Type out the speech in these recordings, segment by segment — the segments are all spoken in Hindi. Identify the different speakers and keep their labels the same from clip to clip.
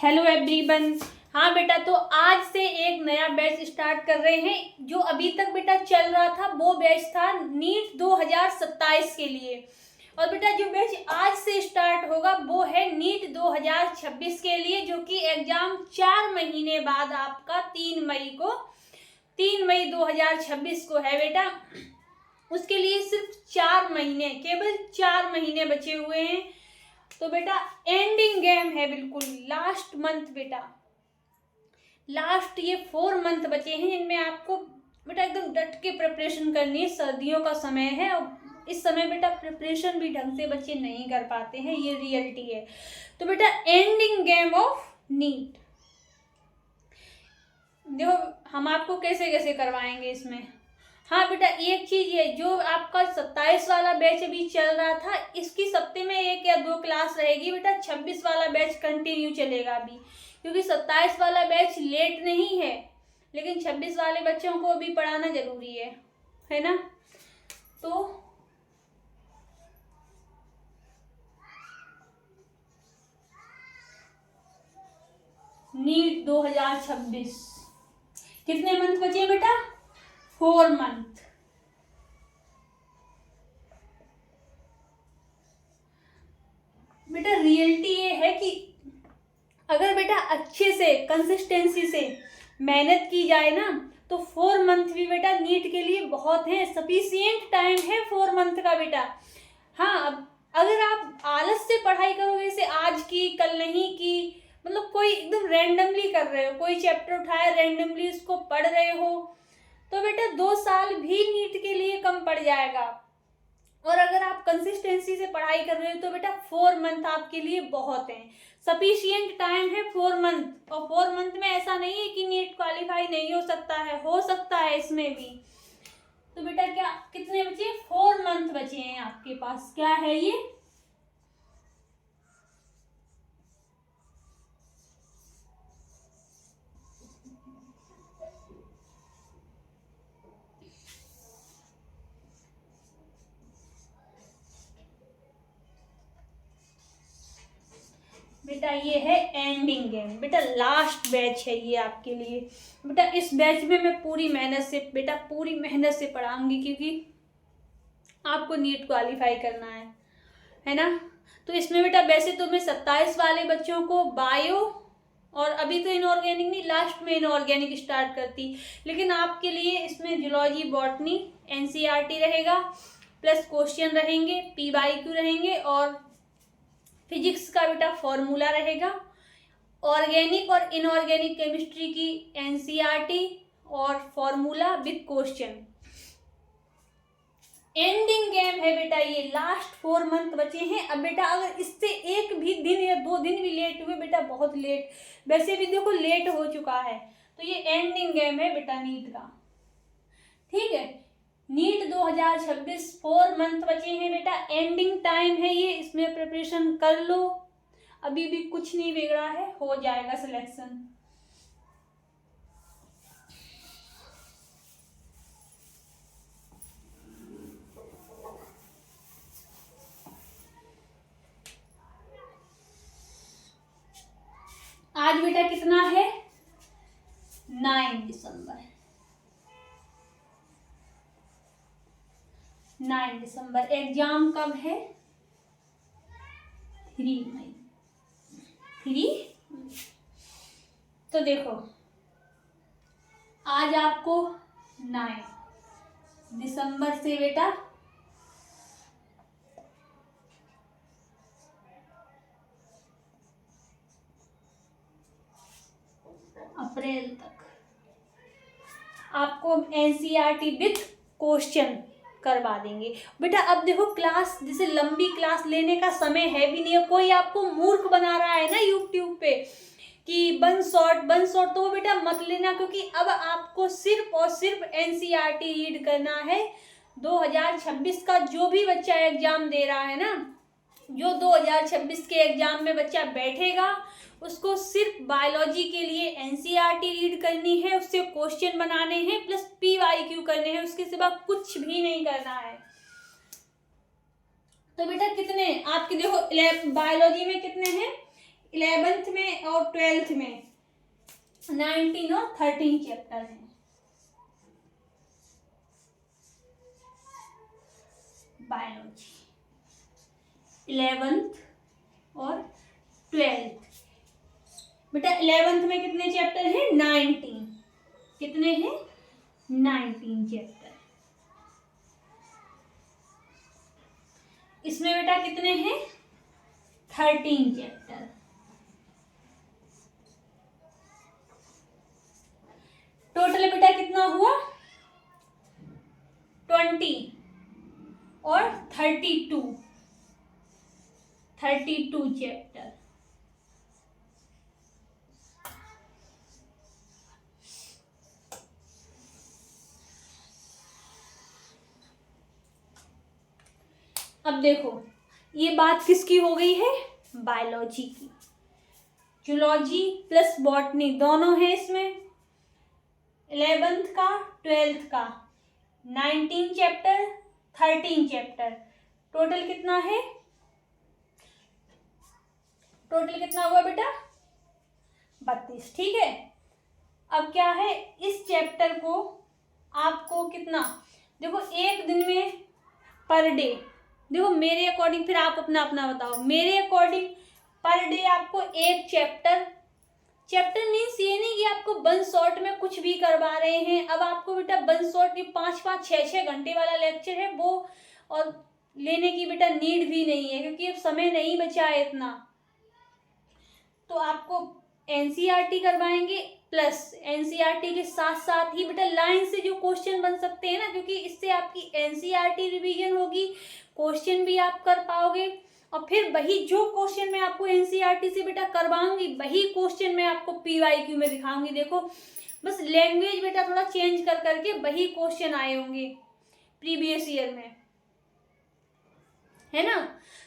Speaker 1: Hello everyone. हाँ बेटा, तो आज से एक नया बैच स्टार्ट कर रहे हैं। जो अभी तक बेटा चल रहा था वो बैच था नीट 2027 के लिए, और बेटा जो बैच आज से स्टार्ट होगा वो है नीट 2026 के लिए, जो कि एग्जाम 4 महीने बाद आपका 3 मई 2026 को है बेटा। उसके लिए सिर्फ 4 महीने, केवल 4 महीने बचे हुए हैं। तो बेटा एंडिंग गेम है, बिल्कुल लास्ट मंथ बेटा, लास्ट ये 4 मंथ बचे हैं जिनमें आपको बेटा एकदम डट के प्रिपरेशन करनी है। सर्दियों का समय है और इस समय बेटा प्रिपरेशन भी ढंग से बच्चे नहीं कर पाते हैं, ये रियलिटी है। तो बेटा एंडिंग गेम ऑफ नीट, देखो हम आपको कैसे कैसे करवाएंगे इसमें। हाँ बेटा, एक चीज है, जो आपका 27 वाला बैच अभी चल रहा था, इसकी सप्ताह में 1 या 2 क्लास रहेगी बेटा। 26 वाला बैच कंटिन्यू चलेगा अभी, क्योंकि 27 वाला बैच लेट नहीं है, लेकिन 26 वाले बच्चों को अभी पढ़ाना जरूरी है ना। तो नीट 2026 कितने मंथ बचे बेटा? 4 मंथ। बेटा रियलिटी ये है कि अगर बेटा अच्छे से कंसिस्टेंसी से मेहनत की जाए ना, तो 4 मंथ भी बेटा नीट के लिए बहुत है, सफिशियंट टाइम है 4 मंथ का बेटा। हाँ, अब अगर आप आलस से पढ़ाई करोगे, जैसे आज की कल नहीं की, मतलब कोई एकदम रैंडमली कर रहे हो, कोई चैप्टर उठाया रैंडमली उसको पढ़ रहे हो, तो बेटा 2 साल भी नीट के लिए कम पड़ जाएगा। और अगर आप कंसिस्टेंसी से पढ़ाई कर रहे हो तो बेटा 4 मंथ आपके लिए बहुत है, सफिशियंट टाइम है 4 मंथ। और 4 मंथ में ऐसा नहीं है कि नीट क्वालिफाई नहीं हो सकता है इसमें भी। तो बेटा क्या कितने बचे? 4 मंथ बचे हैं आपके पास। क्या है ये? बेटा ये है एंडिंग गेम, बेटा लास्ट बैच है ये आपके लिए। बेटा इस बैच में मैं पूरी मेहनत से पढ़ाऊंगी, क्योंकि आपको नीट क्वालिफाई करना है ना। तो इसमें बेटा वैसे तो मैं 27 वाले बच्चों को बायो, और अभी तो इनऑर्गेनिक नहीं, लास्ट में इनऑर्गेनिक स्टार्ट करती, लेकिन आपके लिए इसमें जूलॉजी बॉटनी एनसीईआरटी रहेगा, प्लस क्वेश्चन रहेंगे, PYQ रहेंगे, और फिजिक्स का बेटा फॉर्मूला रहेगा। ऑर्गेनिक और इनऑर्गेनिक केमिस्ट्री की एनसीईआरटी और formula with question. Ending game है बेटा ये, लास्ट 4 मंथ बचे हैं। अब बेटा अगर इससे एक भी दिन या 2 दिन भी लेट हुए बेटा, बहुत लेट, वैसे भी देखो लेट हो चुका है, तो ये एंडिंग गेम है बेटा नीट का। ठीक है, नीट 2026 4 मंथ बचे हैं बेटा, एंडिंग टाइम है ये, इसमें प्रिपरेशन कर लो, अभी भी कुछ नहीं बिगड़ा है, हो जाएगा सिलेक्शन। आज बेटा कितना है? 9 दिसंबर। 9 दिसंबर। एग्जाम कब है? 3 मई। 3। तो देखो आज आपको 9 दिसंबर से बेटा अप्रैल तक आपको एनसीईआरटी विद क्वेश्चन करवा देंगे बेटा। अब देखो क्लास, जैसे लंबी क्लास लेने का समय है भी नहीं है, कोई आपको मूर्ख बना रहा है ना यूट्यूब पे कि वन शॉट, तो वो बेटा मत लेना, क्योंकि अब आपको सिर्फ और सिर्फ एनसीईआरटी रीड करना है। 2026 का जो भी बच्चा एग्जाम दे रहा है ना, जो 2026 के एग्जाम में बच्चा बैठेगा, उसको सिर्फ बायोलॉजी के लिए एनसीईआरटी रीड करनी है, उससे क्वेश्चन बनाने हैं, प्लस PYQ करने हैं, उसके सिवा कुछ भी नहीं करना है। तो बेटा कितने आपके देखो बायोलॉजी में कितने हैं? 11th में और 12th में 19 और 13 चैप्टर हैं। बायोलॉजी 11th और 12th। बेटा 11th में कितने चैप्टर हैं? 19। कितने हैं? 19 चैप्टर। इसमें बेटा कितने हैं? 13 चैप्टर। टोटल बेटा कितना हुआ? 20 और 32 चैप्टर। अब देखो ये बात किसकी हो गई है? बायोलॉजी की। जूलॉजी प्लस बॉटनी दोनों है इसमें। 11th का 12th का 19 चैप्टर 13 चैप्टर। टोटल कितना है? टोटल कितना हुआ बेटा? 32। ठीक है। अब क्या है, इस चैप्टर को आपको कितना, देखो एक दिन में पर डे, देखो मेरे अकॉर्डिंग, फिर आप अपना अपना बताओ, मेरे अकॉर्डिंग पर डे आपको एक चैप्टर मीन्स ये नहीं कि आपको वन शॉट में कुछ भी करवा रहे हैं। अब आपको बेटा वन शॉट की 5-5 6-6 घंटे वाला लेक्चर है वो और लेने की बेटा नीड भी नहीं है, क्योंकि अब समय नहीं बचा है इतना। तो आपको एनसीईआरटी करवाएंगे, प्लस एनसीईआरटी के साथ साथ ही बेटा लाइन से जो क्वेश्चन बन सकते हैं ना, क्योंकि इससे आपकी एनसीईआरटी रिवीजन होगी, क्वेश्चन भी आप कर पाओगे। और फिर वही जो क्वेश्चन मैं आपको एनसीईआरटी से बेटा करवाऊंगी वही क्वेश्चन मैं आपको पीवाईक्यू में दिखाऊंगी। देखो बस लैंग्वेज बेटा थोड़ा चेंज कर करके वही क्वेश्चन आए होंगे प्रीवियस ईयर में, है ना।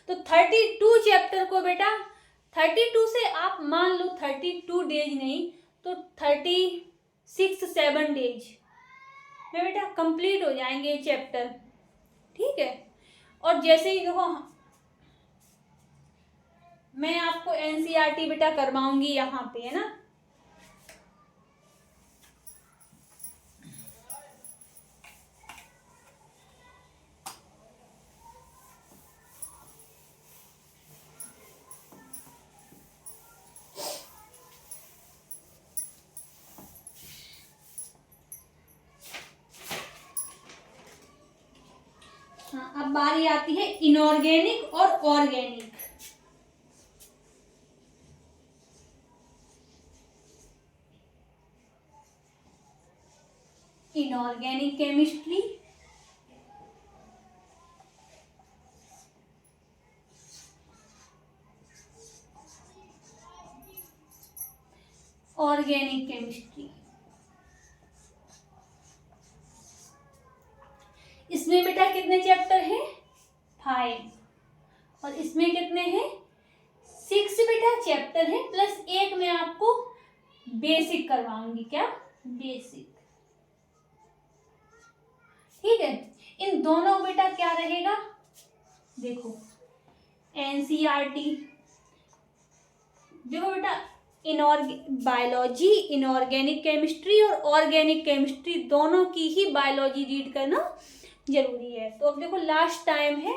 Speaker 1: तो 32 चैप्टर को बेटा 32 से आप मान लो 32 डेज नहीं तो 36-7 डेज में बेटा कंप्लीट हो जाएंगे ये चैप्टर। ठीक है। और जैसे ही देखो मैं आपको एनसीईआरटी बेटा करवाऊंगी यहाँ पे, है ना। हाँ, अब बारी आती है इनऑर्गेनिक और organic. Inorganic chemistry, organic chemistry. इसमें बेटा कितने चैप्टर हैं? 5। और इसमें कितने हैं? 6 बेटा चैप्टर है, प्लस एक मैं आपको बेसिक करवाऊंगी। क्या? बेसिक। ठीक है। इन दोनों बेटा क्या रहेगा? देखो एनसीईआरटी, देखो बेटा बायोलॉजी, इनऑर्गेनिक केमिस्ट्री और ऑर्गेनिक केमिस्ट्री दोनों की ही बायोलॉजी रीड करना जरूरी है। तो अब देखो लास्ट टाइम है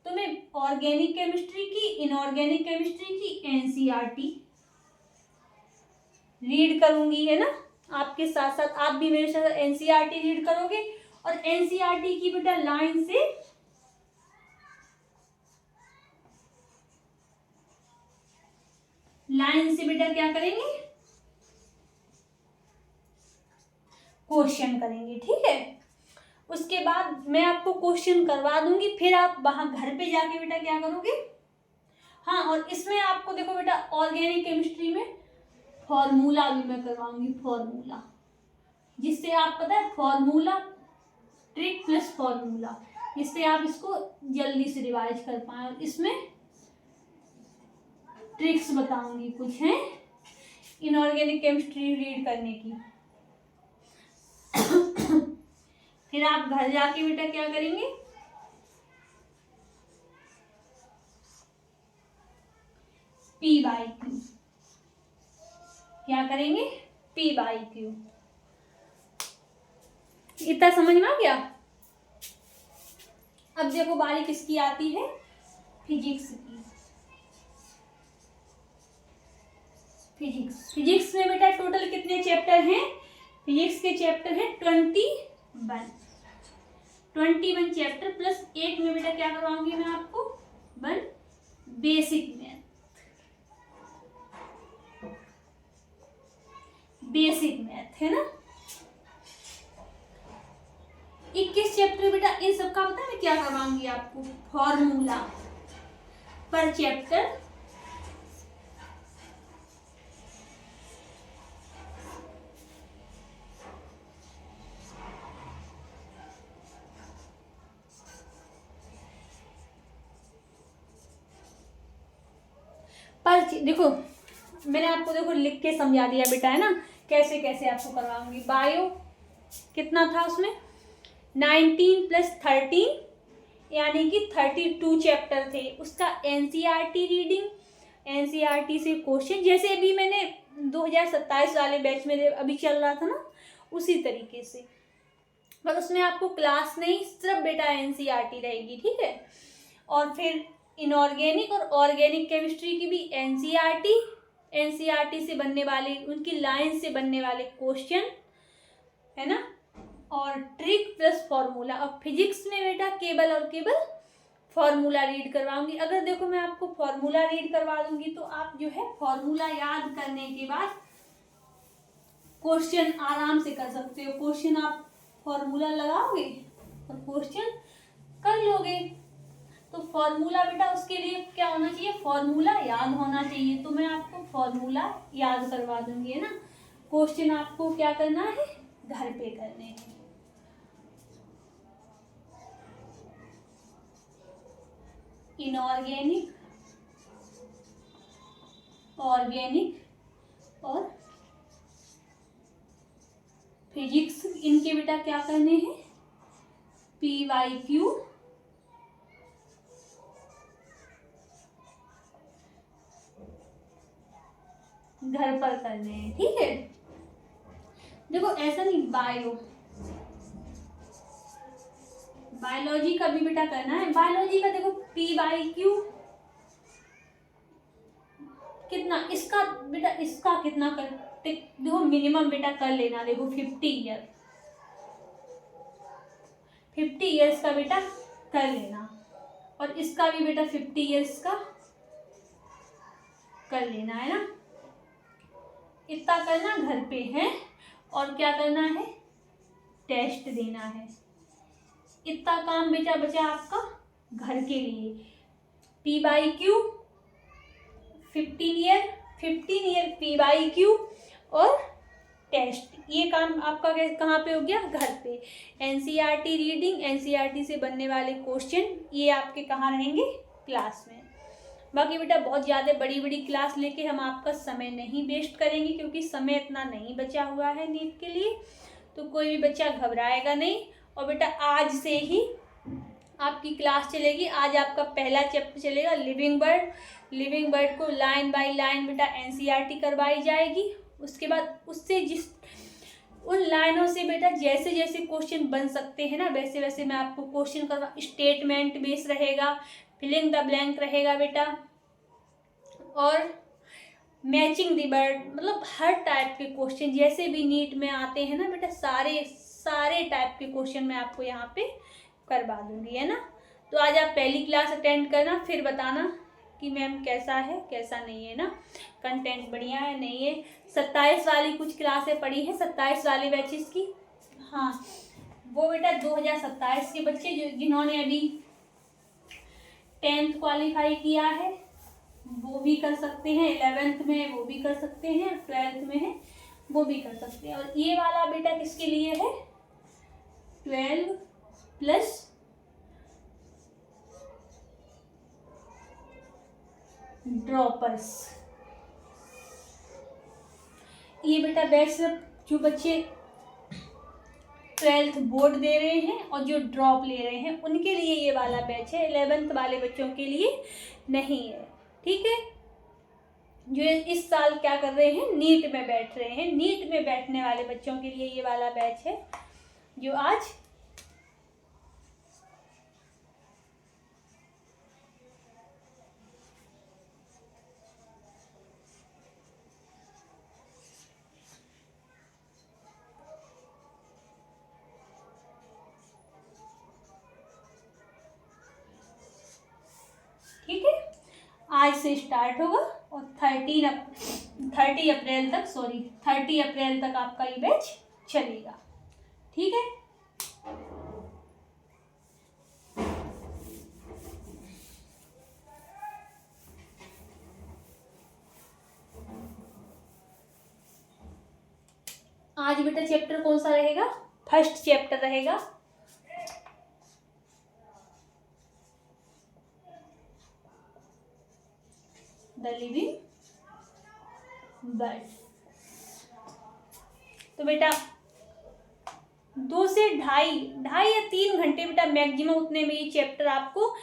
Speaker 1: तो मैं ऑर्गेनिक केमिस्ट्री की, इनऑर्गेनिक केमिस्ट्री की एनसीईआरटी रीड करूंगी, है ना। आपके साथ साथ आप भी मेरे साथ एनसीईआरटी रीड करोगे और एनसीईआरटी की बेटा लाइन से बेटा क्या करेंगे? क्वेश्चन करेंगे। ठीक है। उसके बाद मैं आपको क्वेश्चन करवा दूंगी, फिर आप वहां घर पे जाके बेटा क्या करोगे? हाँ, और इसमें आपको देखो बेटा ऑर्गेनिक केमिस्ट्री में फॉर्मूला भी मैं करवाऊंगी, फॉर्मूला, जिससे आप पता है फॉर्मूला, ट्रिक प्लस फॉर्मूला, जिससे आप इसको जल्दी से रिवाइज कर पाए। और इसमें ट्रिक्स बताऊंगी कुछ हैं इनऑर्गेनिक केमिस्ट्री रीड करने की। फिर आप घर जाके बेटा क्या करेंगे? P/Q। क्या करेंगे? P/Q। इतना समझ में आ गया? अब देखो बारी किसकी आती है? फिजिक्स की। फिजिक्स में बेटा टोटल कितने चैप्टर हैं? फिजिक्स के चैप्टर हैं 21 चैप्टर, प्लस एक में बेटा क्या करवाऊंगी मैं आपको? बेसिक मैथ है ना। 21 चैप्टर बेटा इन सबका पता है मैं क्या करवाऊंगी आपको? फॉर्मूला पर चैप्टर, देखो मैंने आपको देखो लिख के समझा दिया बेटा, है ना, कैसे कैसे आपको करवाऊंगी। बायो कितना था उसमें? 19 + 13 यानी कि 32 चैप्टर थे। उसका एनसीईआरटी रीडिंग, एनसीईआरटी से क्वेश्चन, जैसे अभी मैंने 2027 वाले बैच में अभी चल रहा था ना, उसी तरीके से। पर उसमें आपको क्लास नहीं, सिर्फ बेटा एनसीईआरटी रहेगी, ठीक है। और फिर इनऑर्गेनिक और ऑर्गेनिक केमिस्ट्री की भी एनसीईआरटी से बनने वाले, उनकी लाइन से बनने वाले क्वेश्चन, है ना, और ट्रिक प्लस फॉर्मूला। और फिजिक्स में बेटा केवल और केवल फॉर्मूला रीड करवाऊंगी। अगर देखो मैं आपको फॉर्मूला रीड करवा दूंगी तो आप जो है फॉर्मूला याद करने के बाद क्वेश्चन आराम से कर सकते हो। क्वेश्चन आप फॉर्मूला लगाओगे और क्वेश्चन कर लोगे। तो फॉर्मूला बेटा उसके लिए क्या होना चाहिए? फॉर्मूला याद होना चाहिए। तो मैं आपको फॉर्मूला याद करवा दूंगी, है ना। क्वेश्चन आपको क्या करना है? घर पे करने हैं। इनऑर्गेनिक, ऑर्गेनिक और फिजिक्स, इनके बेटा क्या करने हैं? PYQ घर पर करने हैं, ठीक है। देखो ऐसा नहीं, बायोलॉजी का भी बेटा करना है। बायोलॉजी का देखो PYQ कितना, इसका बेटा इसका कितना कर, देखो मिनिमम बेटा कर लेना। देखो 50 ईयर्स का बेटा कर लेना, और इसका भी बेटा 50 ईयर्स का कर लेना, है ना। इतना करना घर पे है, और क्या करना है? टेस्ट देना है। इतना काम बेटा बचा आपका घर के लिए। PYQ 15 ईयर PYQ और टेस्ट, ये काम आपका कहाँ पे हो गया? घर पे। एनसीईआरटी रीडिंग, एनसीईआरटी से बनने वाले क्वेश्चन, ये आपके कहाँ रहेंगे? क्लास में। बाकी बेटा बहुत ज़्यादा बड़ी बड़ी क्लास लेके हम आपका समय नहीं वेस्ट करेंगे, क्योंकि समय इतना नहीं बचा हुआ है नीट के लिए। तो कोई भी बच्चा घबराएगा नहीं। और बेटा आज से ही आपकी क्लास चलेगी। आज आपका पहला चैप्टर चलेगा लिविंग बर्ड को लाइन बाय लाइन बेटा एनसीईआरटी करवाई जाएगी। उसके बाद उससे उन लाइनों से बेटा जैसे जैसे क्वेश्चन बन सकते हैं ना, वैसे वैसे मैं आपको क्वेश्चन करवा। स्टेटमेंट बेस रहेगा, फिलिंग द ब्लैंक रहेगा बेटा, और मैचिंग द वर्ड, मतलब हर टाइप के क्वेश्चन जैसे भी नीट में आते हैं ना बेटा, सारे टाइप के क्वेश्चन मैं आपको यहाँ पे करवा दूंगी, है ना। तो आज आप पहली क्लास अटेंड करना, फिर बताना कि मैम कैसा है कैसा नहीं है ना, कंटेंट बढ़िया है नहीं है। 27 वाली कुछ क्लासें पढ़ी है, 27 वाले बैचेस की। हाँ, वो बेटा 2027 के बच्चे जिन्होंने अभी 10th क्वालिफाई किया है वो भी कर सकते हैं, 11th में वो भी कर सकते हैं, 12th में है वो भी कर सकते हैं। और ये वाला बेटा किसके लिए है? 12+ ड्रॉपर्स। ये बेटा बैच सिर्फ जो बच्चे 12th बोर्ड दे रहे हैं और जो ड्रॉप ले रहे हैं उनके लिए ये वाला बैच है, 11th वाले बच्चों के लिए नहीं है, ठीक है। जो इस साल क्या कर रहे हैं, नीट में बैठ रहे हैं। नीट में बैठने वाले बच्चों के लिए ये वाला बैच है जो ठीक है, आज से स्टार्ट होगा और 30 अप्रैल तक आपका ये बैच चलेगा। ठीक है, आज बेटा चैप्टर कौन सा रहेगा, फर्स्ट चैप्टर रहेगा द लिविंग बर्ड। तो बेटा 2 से ढाई या 3 घंटे बेटा मैक्सिमम, उतने में ये चैप्टर आपको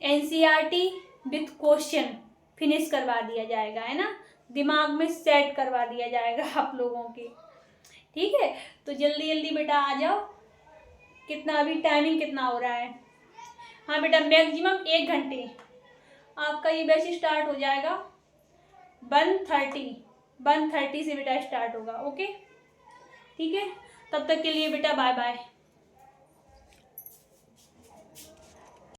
Speaker 1: एनसीईआरटी विथ क्वेश्चन फिनिश करवा दिया जाएगा, है ना, दिमाग में सेट करवा दिया जाएगा आप लोगों के। ठीक है, तो जल्दी जल्दी बेटा आ जाओ। कितना अभी टाइमिंग कितना हो रहा है, हाँ बेटा मैक्सिमम 1 घंटे आपका ये बैच स्टार्ट हो जाएगा। 1:30 से बेटा स्टार्ट होगा। ओके, ठीक है, तब तक के लिए बेटा बाय बाय।